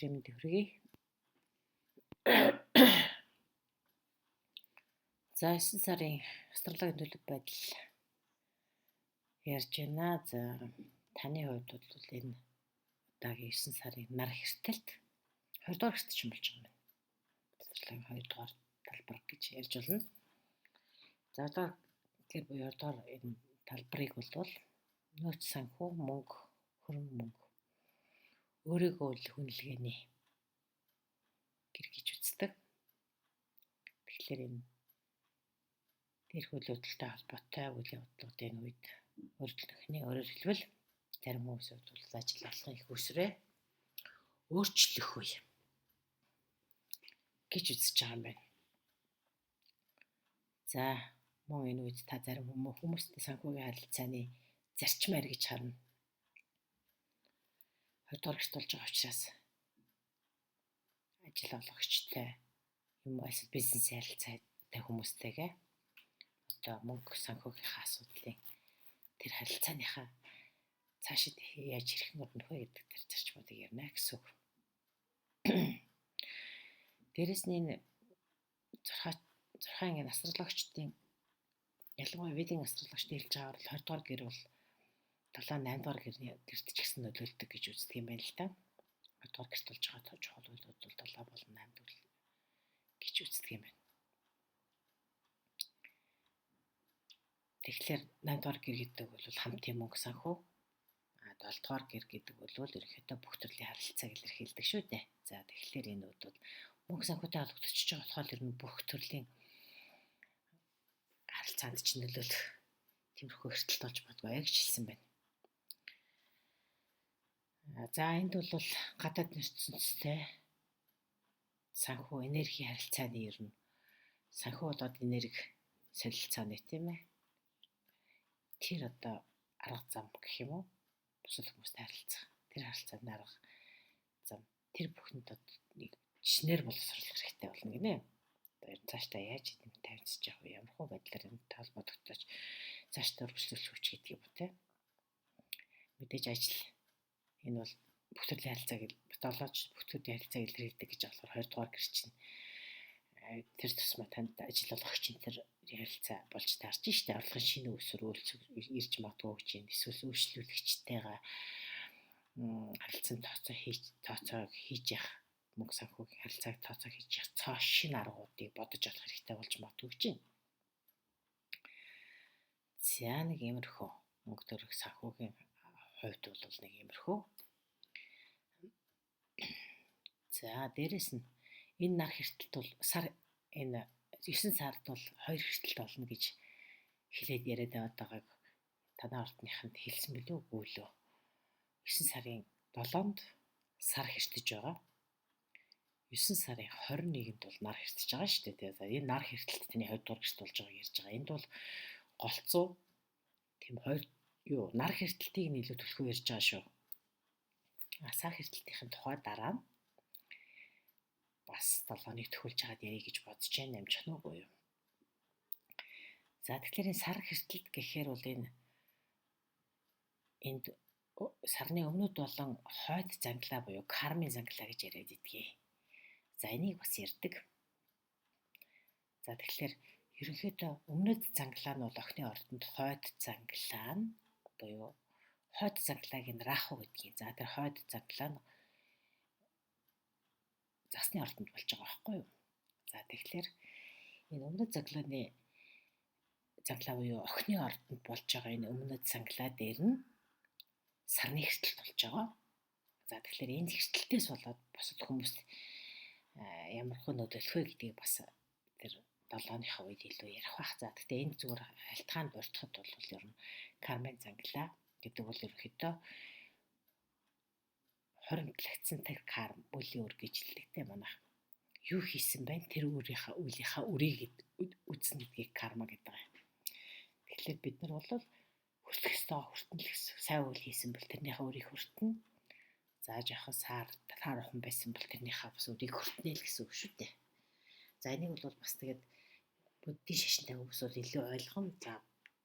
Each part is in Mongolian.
Жимэнд хүргэе. За 9 сарын астрологийн төлөв байдал ярьж байна. За таны хувьд бол энэ удаагийн 9 сарын нар хэртэлд 20 дугаар хэртэлж болж байгаа юм. Астрологийн 2 дугаар талбар гэж ярьж болно. За одоо тэр 2 дугаар энэ талбарыг бол нөөц санхүү, мөнгө, хөрөнгө мөнгө өөрийгөө хүнлэгээний гэр гэж үздэг. Тэгэхээр энэ тэр хөлөөдөлтэй холбоотой үйл явдлуудын үед өөрөөр хэлбэл зарим хүмүүсүүд бол ажил олохын их үсрээ өөрчлөх үе гэж үзэж байгаа юм байна. За мөн энэ үед та зарим хүмүүстэй санхүүгийн харилцааны зарчмаар гэж харна. 20 дугаар гэрт болж байгаа учраас ажил олгогчтой юм эсвэл бизнес харилцаатай хүмүүстэйгээ одоо мөнгө санхүүгийнхаа асуудлын тэр харилцааныхаа цаашид яаж хэрхэн өрнөх вэ гэдэг тэр зарчмуудыг ярина гэсэн үг. Дээрэс нь энэ 6 астрологчдын ялангуяа ведийн астрологчдын хэлж байгаагаар 20 дугаар гэр бол 7-8 дугаар гэрт ч гэсэн нөлөөлдөг гэж үздэг юм байна л да. 20 дугаар гэрт болж байгаа чухал үйлдэл бол 7 болон 8 дугаар гэж үздэг юм байна. Тэгэхээр 8 дугаар гэр гэдэг бол хамтын мөнгө санхүү. 7 дугаар гэр гэдэг бол ерөнхийдөө бүх төрлийн харилцааг илэрхийлдэг шүү дээ. За тэгэхээр энэ бол мөнгө санхүүтэй холбогдчихж байгаа болохоор ер нь бүх төрлийн харилцаанд ч нөлөөлөх тиймэрхүү эрсдэлт болж бодгоо гэж хэлсэн байна. За энд бол гадаад ертөнцтэй санхүү энерги харилцааны ер нь санхүү болоод энерги солилцооны тийм ээ. Тэр одоо арга зам гэх юм уу? Бусад хүмүүстэй харилцах. Тэр харилцааны арга зам. Тэр бүхэнд нэг шинээр боловсруулах хэрэгтэй болно гинэ. Одоо цаашдаа яаж эдгээр тавьчих яах вэ? Ямар хөө байдлаар энэ толгойдогтож цаашдаа өргөжлүүлэх хүч гэдэг юм те. Мэдээж ажил энэ бол бүх төрлийн харилцааг бодолооч бүх төрлийн харилцааг илэрхийлдэг гэж болохоор 20 дугаар гэр чинь тэр тусмаа танд ажил олгогч тэр харилцаа болж таарч штэ орлогын шинэ өсвөр ирж магадгүй гэж юм. Эсвэл үйлчлүүлэгчтэйгээ харилцан тооцоо хийж явах мөнгө санхүүгийн харилцааг тооцоо хийж явах цааш шинэ аргуудыг бодож олох хэрэгтэй болж магадгүй гэж байна. За нэг иймэрхүү мөнгө төрөх санхүүгийн хувьд бол нэг иймэрхүү. За дээрэс нь энэ нар хэртэлт бол энэ 9 сард бол 2 хэртэлт болно гэж хэлээд яриад байгааг танай ордныханд хэлсэн билүү үгүй лөө. 9 сарын 7-нд сар хэртэж байгаа. 9 сарын 21-нд бол нар хэртэж байгаа шүү дээ. За энэ нар хэртэлт таны 20 дугаар гэрт болж байгааг ярьж байгаа. Энд бол голцоо тийм нар хэртэлтийг нь илүү төлхөө ярьж байгаа шүү. Сар хэртэлтийн тухай дараа нь бас 7-ыг төхүүлж хагаад ярих гэж бодож байна. Амжих нь үгүй юу? За тэгэхээр энэ сар хэртэлт гэхээр бол энд сарны өмнөд болон хойд занглаа буюу кармын занглаа гэж яриад идэгээ. За энийг бас ярьдаг. За тэгэхээр ерөнхийдөө өмнөд занглаа нь бол охины ордонд хойд занглаа нь буюу хойд занглааг нь раху гэдгийг. За тэр хойд занглаа нь засны ордонд болж байгаа байхгүй юу? За тэгэхээр энэ өмнөд занглаа буюу охины ордонд болж байгаа энэ өмнөд занглаа дээр нь сарны хэртэлт болж байгаа. За тэгэхээр энэ хэртэлтээс болоод бусад хүмүүст ямар хөө нөлөөлөх вэ гэдгийг бас тэр 7-ныхаа үед илүү ярих бах. За гэхдээ энэ зүгээр альтгаанд дуртахад бол ер нь кармын занглаа гэдэг бол ерөнхийдөө хоримтлагдсан тэр карм үлийн үр гэж хэлдэгтэй манайх. Юу хийсэн байна? Тэр үйлийнхаа үрийг үзнэ гэдгийг карма гэдэг юм. Тэгэхээр бид нар бол хүртэх ёстой хүртэнэл гэсэн. Сайн үйл хийсэн бол тэрнийхээ үрийг хүртэнэ. За жоохон таархан байсан бол тэрнийхээ бас үрийг хүртэнэ л гэсэн үг шүү дээ. За энийг бол бас тэгээд буддийн шашинтай хүмүүс бол илүү ойлгоно. За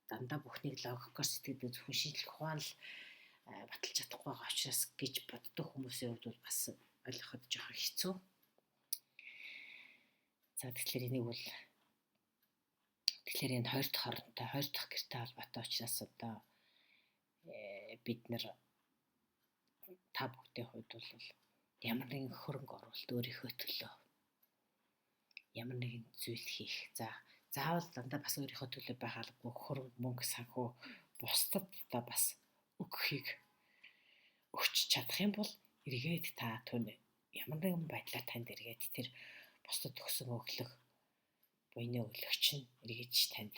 дандаа бүхнийг логикоор сэтгэдэг зөвхөн шинжлэх ухаан л баталж чадахгүй байгаа учраас гэж боддог хүмүүсийн хувьд бол бас ойлгоход жоохон хэцүү. За тэгэхээр энийг бол энэ хоёр дахь хоронтой, хоёр дахь гэртэй холбоотой учраас одоо бид нар та бүхний хувьд бол ямар нэгэн хөрөнгө оруулалт өөрийнхөө төлөө ямар нэгэн зүйл хийх. За заавал дандаа бас өөрийнхөө төлөө байх албагүй хөрөнгө мөнгө санхүү бусдад одоо бас өгөхийг өгч чадах юм бол эргээд та түн ямар нэгэн байдлаар танд эргээд тэр бусдад өгсөн өглөх буйны өглөгч нь эргэж танд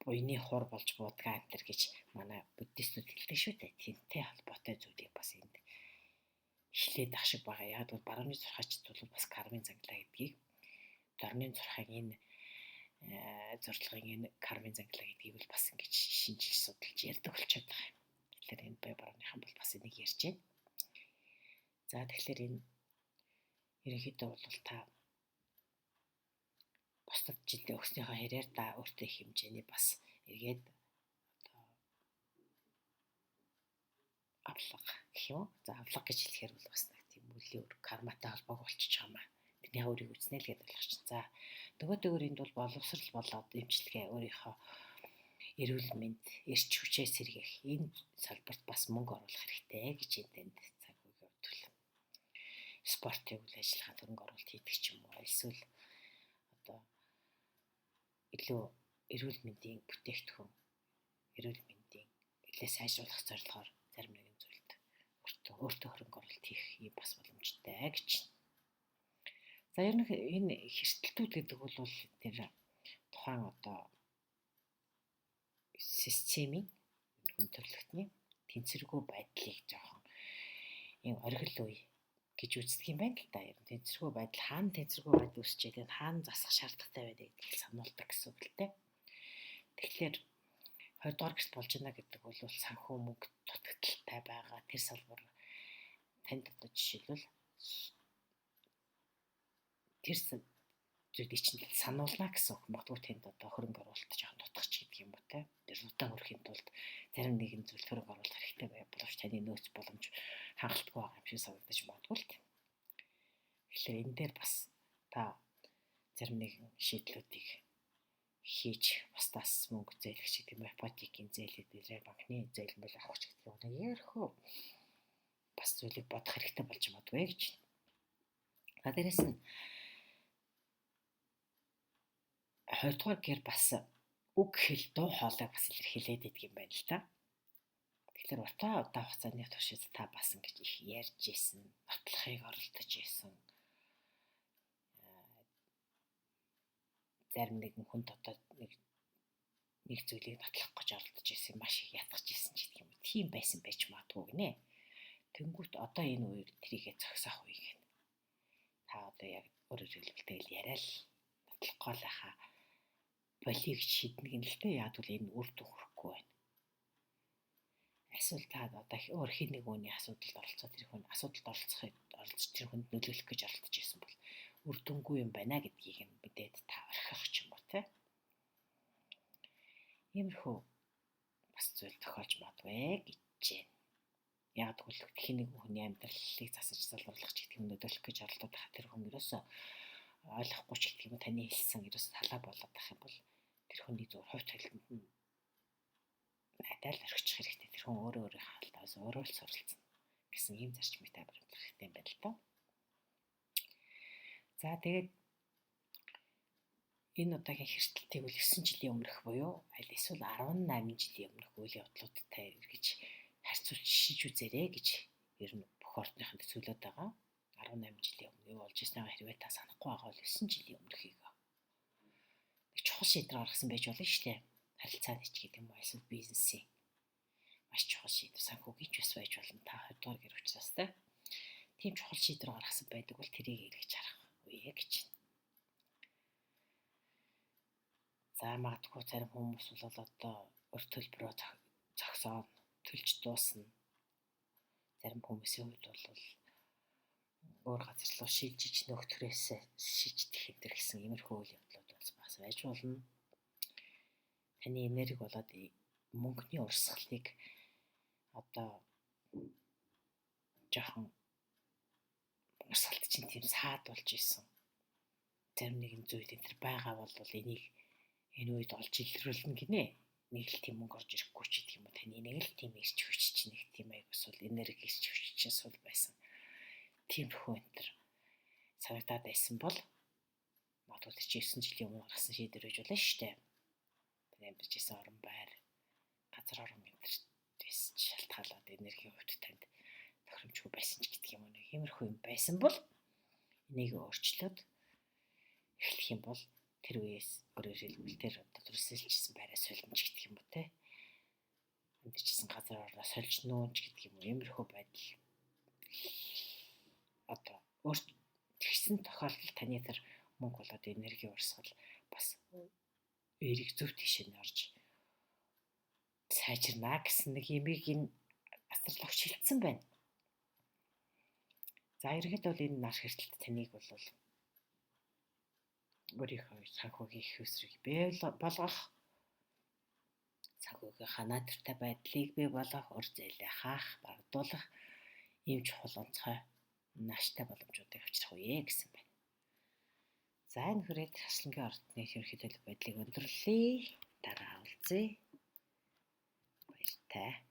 буйны хур болж буудгаа энэ гэж манай буддистууд хэлдэг шүү дээ. Тэнтэй холбоотой зүйлийг бас энд эхлээд ах шиг байгаа. Яг бол барууны зурхаач бол бас кармын зангалаа гэдгийг дорны зурхаагийн энэ зорилгын энэ кармын зангалаа гэдгийг бол бас ингэж шинжилж судалж ярьдаг болчиход байгаа юм. Тэгэхээр энэ бай барууныхан бол бас энийг ярьж байна. За тэгэхээр энэ ерөнхийдөө бол та бусдад жилдээ өгснийхөө хэрээр та өөртөө хэмжээний бас эргээд одоо авлага гэх юм. За авлага гэж хэлэхээр бол бас нэг тийм үлийн өр карматай холбоог болчихж байгаа юм аа. Тэрний өөрийг үзнэ л гэдээ ойлгож чинь. За нөгөөдөөр энд бол боловсрал болоод эмчилгээ өөрийнхөө эрүүл мэнд, эрч хүчээ сэргээх энэ салбарт бас мөнгө оруулах хэрэгтэй гэж энд цагуугийн хувьд спортын үйл ажиллагаанд хөрөнгө оруулалт хийдэг ч юм уу. Эсвэл одоо илүү эрүүл мэндийн бүтээгдэхүүн, эрүүл мэндийн илээ сайжруулах зорилгоор зарим нэгэн зүйлд өөртөө хөрөнгө оруулалт хийх юм бас боломжтой гэж. За ер нь энэ хэртэлтүүд гэдэг бол тэр тухайн одоо системийн хүн төрөлхтний тэнцвэргүй байдлыг жоохон энэ оргил үе гэж үздэг юм байна л да. Ер нь тэнцвэргүй байдал хаана тэнцвэргүй байдал үүсчээд энэ хаана засах шаардлагатай байдаг гэдгийг сануулдаг гэсэн үг л дээ. Тэгэхээр 20 дугаар гэрт болж байна гэдэг бол санхүү мөнгө дутагдaltaй байгаа тэр салбар танд одоо жишээлбэл тэр зүйлийг чинь сануулна гэсэн үг. Магадгүй тэнд одоо хөрөнгө оруулалт жоохон дутгач гэдэг юм уу те. Тэр дутаа өрөхийн тулд зарим нэгэн зүйл хөрөнгө оруулах хэрэгтэй боловч таны нөөц боломж хангалтгүй байгаа юм шиг санагдаж магадгүй л тийм. Тэгэхээр энэ дээр бас та зарим нэгэн шийдлүүдийг хийж бусдаас мөнгө зээлгч гэдэг юм ипотекийн зээлүүдээр банкны зээлмэл авах гэдэг юм ярихөө бас зүйлийг бодох хэрэгтэй болж магадгүй гэж. За дээрэс нь 20 дугаар гэр бас үг хэл дуу хоолойг бас илэрхийлээд идэг юм байна л да. Тэгэхээр уртаа удаа хугацааны туршид та бас ингэж их ярьж исэн, нотлохыг оролдож исэн. Зарим нэгэн хүнд одоо нэг зүйлийг нотлох гэж оролдож исэн, маш их ятгах исэн ч гэдэг юм. Тийм байсан байж магадгүй гинэ. Тэнгүүт одоо энэ үеийг трийгээ зогсоох үе гэнэ. Та одоо яг өөрөөр хэлбэл яриа л нотлохгүй л хаа болиг шийднэг нь л дээ. Яг бол энэ үр дүн хүрэхгүй байна. Эсвэл та одоо өөр хин нэг үний асуудалд оролцоод тэр хүн асуудалд оролцож тэр хүнд нөлөөлөх гэж оролдож исэн бол үр дүнгүй юм байна гэдгийг нь мэдээд та орхих ч юм уу те. Иймэрхүү бас зүйл тохиолж магадгүй гэж байна. Яг тэгвэл хин нэг хүний амьдралыг засаж залруулах ч гэдэг юм нөлөөлөх гэж оролдоод байгаа тэр хүн ерөөсөө ойлгохгүй ч гэдэг юм таны хэлсэн ерөөсөө талаа болоод байх юм бол тэр хүний зөв хувь тавилтанд нь найдаал орхичих хэрэгтэй. Тэр хүн өөрөө хаалтаас өөрөө л суралцсан гэсэн ийм зарчмыг та баримтлах хэрэгтэй юм байна л доо. За тэгээд энэ удаагийн хэртэлтийг үл 9 жилийн өмнөх буюу аль эсвэл 18 жилийн өмнөх үйл явдлуудтай эргэж харьцуулж шиж үзээрэй гэж ер нь бүх ордныханд зөвлөд байгаа. 18 жилийн өмнө юу болж ирснийг хэрвээ та санахгүй байгаа бол 9 жилийн өмнөхийг нэг чухал шийдвэр гаргасан байж болно шүү дээ. Харилцааны ч гэдэг юм уу эсвэл бизнесийн маш чухал шийдвэр санхүүгийн ч бас байж болно. Та 20 дугаар гэр учраас те. Тийм чухал шийдвэр гаргасан байдаг бол тэрийг эргэж харах үе гэж. За магадгүй зарим хүмүүс бол одоо өр төлбөрөө зогсоод төлж дуусна. Зарим хүмүүсийн хувьд бол өөр газар руу шилжиж нөхдрөөс шиждэх хэвдэр гэсэн иймэрхүү үйл явдлууд бас байж болно. Таны энерги болоод мөнгөний урсгалыг одоо жоохон урсгалт чинь тийм саад болж исэн. Зарим нэгэн зүйл энэ төр байгаа бол энийг энэ үед олж илрүүлнэ гинэ. Нэг л тийм мөнгө орж ирэхгүй ч гэх юм уу таны нэг л тийм ирч хүч чинь нэг тийм айгу эсвэл энерги ирч хүч чинь сул байсан. Тиймэрхүү энэ төр санагдаад байсан бол магадгүй 9 жилийн өмнө гаргасан шийдвэр гэж болно шүү дээ. Тэр амьдарч исэн орон байр газар орон энэ төр шалтгаалаад энергийн хувьд танд тохиромжгүй байсан ч гэдэг юм уу нэг иймэрхүү юм байсан бол энийг өөрчлөөд эхлэх юм бол тэр үеэс өөрөөр хэлбэл тэр одоо төрөлсөлжсэн байраа солино ч гэдэг юм уу те. Амьдарчсан газар орноо сольж нүүн ч гэдэг юм уу иймэрхүү байдал одоо тэгсэн тохиолдолд таны тэр мөнгө болоод энерги урсгал бас эрийг зөв тийшээ нь орж сайжирнаа гэсэн нэг юмыг энэ астрологч хэлсэн байна. За ерөнхийдөө бол энэ нар хэрэлт таныг бол өөрийнхөө санхүүгийн их өсрийг бий болгох, санхүүгийнхаа наадвартай байдлыг бий болгох, ур зээлээ хаах, багдуулах ийм чухал онцгой нааштай боломжуудыг авчрах үе гэсэн байна. За энэ хүрээд хаслангийн ордны ерөнхийдөө байдлыг өндөрлөе. Дараа уулзъя. Баяртай.